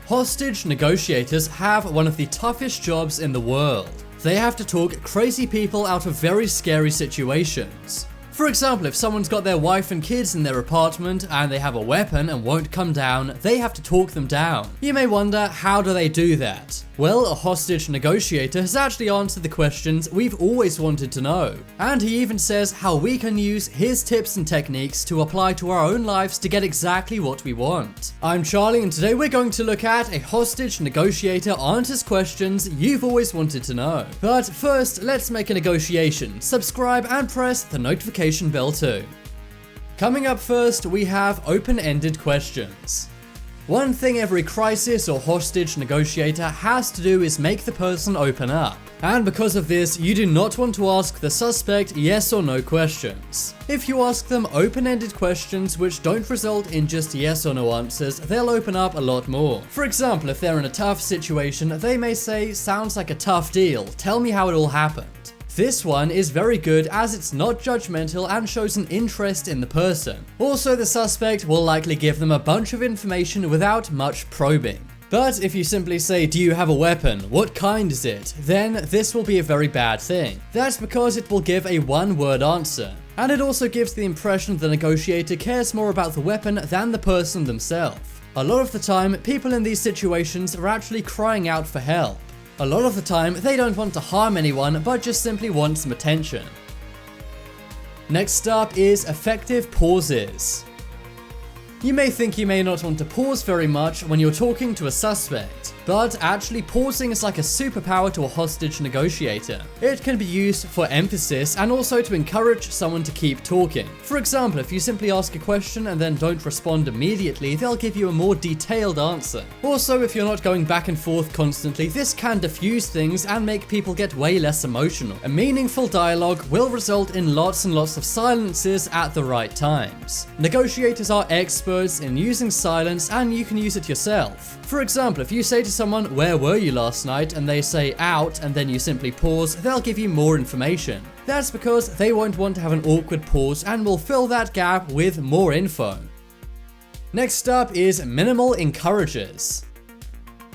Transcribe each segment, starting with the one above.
Hostage negotiators have one of the toughest jobs in the world. They have to talk crazy people out of very scary situations. For example, if someone's got their wife and kids in their apartment and they have a weapon and won't come down, they have to talk them down. You may wonder, how do they do that? Well, a hostage negotiator has actually answered the questions we've always wanted to know. And he even says how we can use his tips and techniques to apply to our own lives to get exactly what we want. I'm Charlie, and today we're going to look at a hostage negotiator answers questions you've always wanted to know. But first, let's make a negotiation. Subscribe and press the notification bell too. Coming up first, we have open-ended questions. One thing every crisis or hostage negotiator has to do is make the person open up. And because of this, you do not want to ask the suspect yes or no questions. If you ask them open-ended questions which don't result in just yes or no answers, they'll open up a lot more. For example, if they're in a tough situation, they may say, "Sounds like a tough deal, tell me how it all happened." This one is very good as it's not judgmental and shows an interest in the person. Also, the suspect will likely give them a bunch of information without much probing. But if you simply say, "Do you have a weapon? What kind is it?" then this will be a very bad thing. That's because it will give a one-word answer. And it also gives the impression the negotiator cares more about the weapon than the person themselves. A lot of the time, people in these situations are actually crying out for help. A lot of the time, they don't want to harm anyone, but just simply want some attention. Next up is effective pauses. You may think you may not want to pause very much when you're talking to a suspect, but actually pausing is like a superpower to a hostage negotiator. It can be used for emphasis and also to encourage someone to keep talking. For example, if you simply ask a question and then don't respond immediately, they'll give you a more detailed answer. Also, if you're not going back and forth constantly, this can diffuse things and make people get way less emotional. A meaningful dialogue will result in lots and lots of silences at the right times. Negotiators are experts in using silence, and you can use it yourself. For example, if you say to someone, "Where were you last night?" and they say "out," and then you simply pause, they'll give you more information. That's because they won't want to have an awkward pause and will fill that gap with more info. Next up is minimal encourages.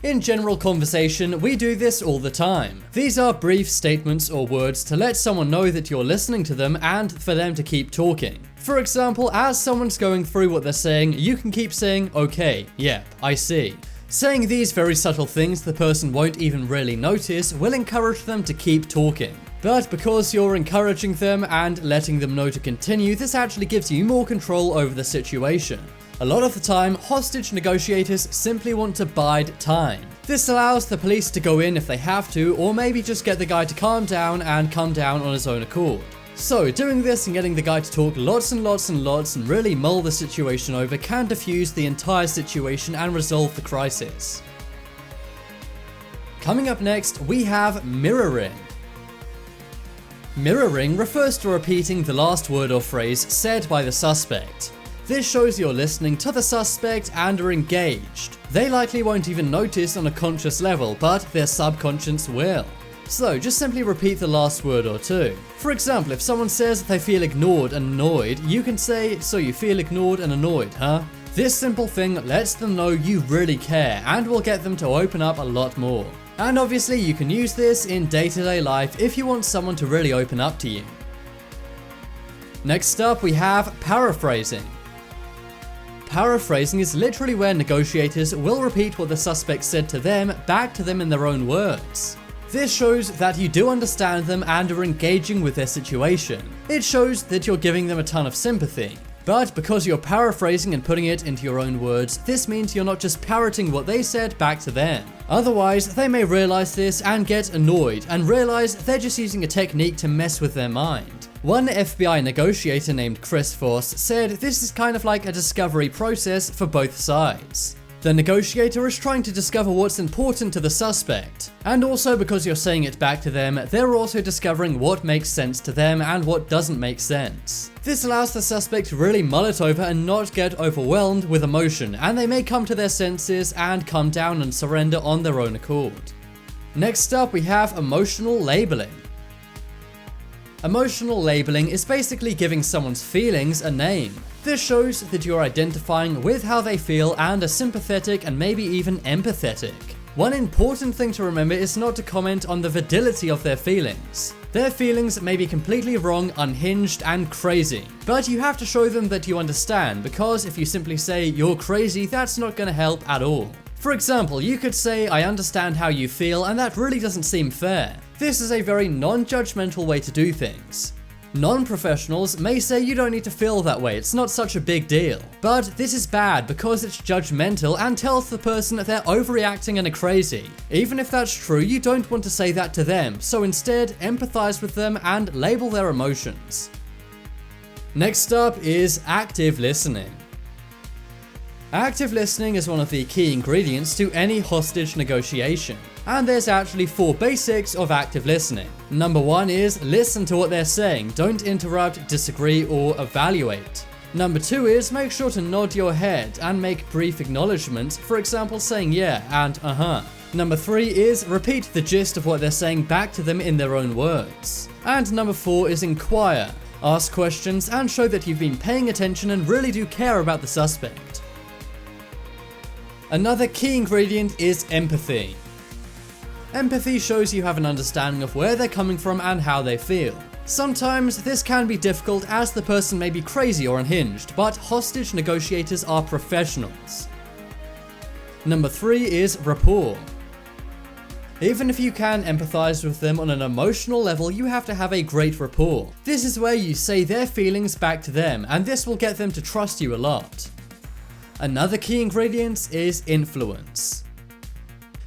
In general conversation, we do this all the time. These are brief statements or words to let someone know that you're listening to them and for them to keep talking. For example, as someone's going through what they're saying, you can keep saying, "Okay, yep, I see." Saying these very subtle things the person won't even really notice will encourage them to keep talking. But because you're encouraging them and letting them know to continue, this actually gives you more control over the situation. A lot of the time, hostage negotiators simply want to bide time. This allows the police to go in if they have to, or maybe just get the guy to calm down and come down on his own accord. So, doing this and getting the guy to talk lots and lots and lots and really mull the situation over can diffuse the entire situation and resolve the crisis. Coming up next, we have mirroring. Mirroring refers to repeating the last word or phrase said by the suspect. This shows you're listening to the suspect and are engaged. They likely won't even notice on a conscious level, but their subconscious will. So just simply repeat the last word or two. For example, if someone says they feel ignored and annoyed, you can say, "So you feel ignored and annoyed, huh?" This simple thing lets them know you really care and will get them to open up a lot more. And obviously you can use this in day-to-day life if you want someone to really open up to you. Next up, we have paraphrasing. Paraphrasing is literally where negotiators will repeat what the suspect said to them back to them in their own words. This shows that you do understand them and are engaging with their situation. It shows that you're giving them a ton of sympathy. But because you're paraphrasing and putting it into your own words, this means you're not just parroting what they said back to them. Otherwise, they may realize this and get annoyed and realize they're just using a technique to mess with their mind. One FBI negotiator named Chris Voss said this is kind of like a discovery process for both sides. The negotiator is trying to discover what's important to the suspect. And also because you're saying it back to them, they're also discovering what makes sense to them and what doesn't make sense. This allows the suspect to really mull it over and not get overwhelmed with emotion, and they may come to their senses and come down and surrender on their own accord. Next up, we have emotional labeling. Emotional labeling is basically giving someone's feelings a name. This shows that you're identifying with how they feel and are sympathetic and maybe even empathetic. One important thing to remember is not to comment on the validity of their feelings. Their feelings may be completely wrong, unhinged, and crazy, but you have to show them that you understand, because if you simply say you're crazy, that's not going to help at all. For example, you could say, I understand how you feel, and that really doesn't seem fair. This is a very non-judgmental way to do things. Non-professionals may say you don't need to feel that way, it's not such a big deal. But this is bad because it's judgmental and tells the person that they're overreacting and are crazy. Even if that's true, you don't want to say that to them, so instead empathize with them and label their emotions. Next up is active listening. Active listening is one of the key ingredients to any hostage negotiation. And there's actually 4 basics of active listening. Number 1 is listen to what they're saying, don't interrupt, disagree, or evaluate. Number 2 is make sure to nod your head and make brief acknowledgements, for example saying yeah and uh-huh. Number 3 is repeat the gist of what they're saying back to them in their own words. And number 4 is inquire, ask questions and show that you've been paying attention and really do care about the suspect. Another key ingredient is empathy. Empathy shows you have an understanding of where they're coming from and how they feel. Sometimes this can be difficult as the person may be crazy or unhinged, but hostage negotiators are professionals. Number 3 is rapport. Even if you can empathize with them on an emotional level, you have to have a great rapport. This is where you say their feelings back to them, and this will get them to trust you a lot. Another key ingredient is influence.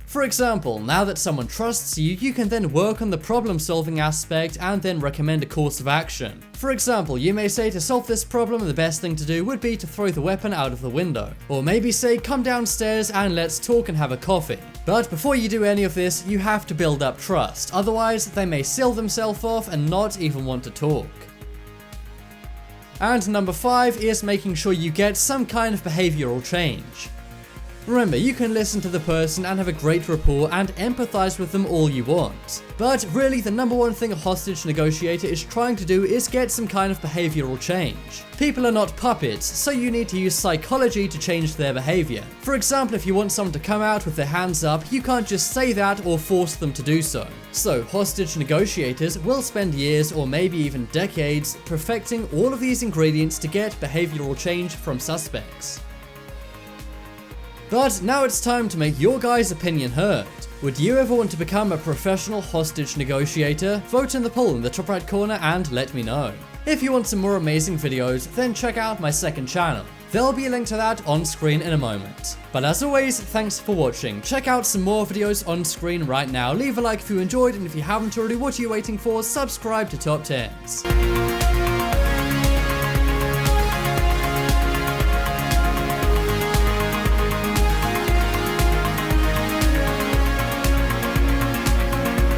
For example, now that someone trusts you, you can then work on the problem-solving aspect and then recommend a course of action. For example, you may say to solve this problem, the best thing to do would be to throw the weapon out of the window. Or maybe say, come downstairs and let's talk and have a coffee. But before you do any of this, you have to build up trust, otherwise they may seal themselves off and not even want to talk. And number 5 is making sure you get some kind of behavioral change. Remember, you can listen to the person and have a great rapport and empathize with them all you want. But really, the number 1 thing a hostage negotiator is trying to do is get some kind of behavioral change. People are not puppets, so you need to use psychology to change their behavior. For example, if you want someone to come out with their hands up, you can't just say that or force them to do so. So, hostage negotiators will spend years or maybe even decades perfecting all of these ingredients to get behavioral change from suspects. But now it's time to make your guys' opinion heard. Would you ever want to become a professional hostage negotiator? Vote in the poll in the top right corner and let me know. If you want some more amazing videos, then check out my second channel. There'll be a link to that on screen in a moment. But as always, thanks for watching. Check out some more videos on screen right now. Leave a like if you enjoyed, and if you haven't already, what are you waiting for? Subscribe to Top 10s.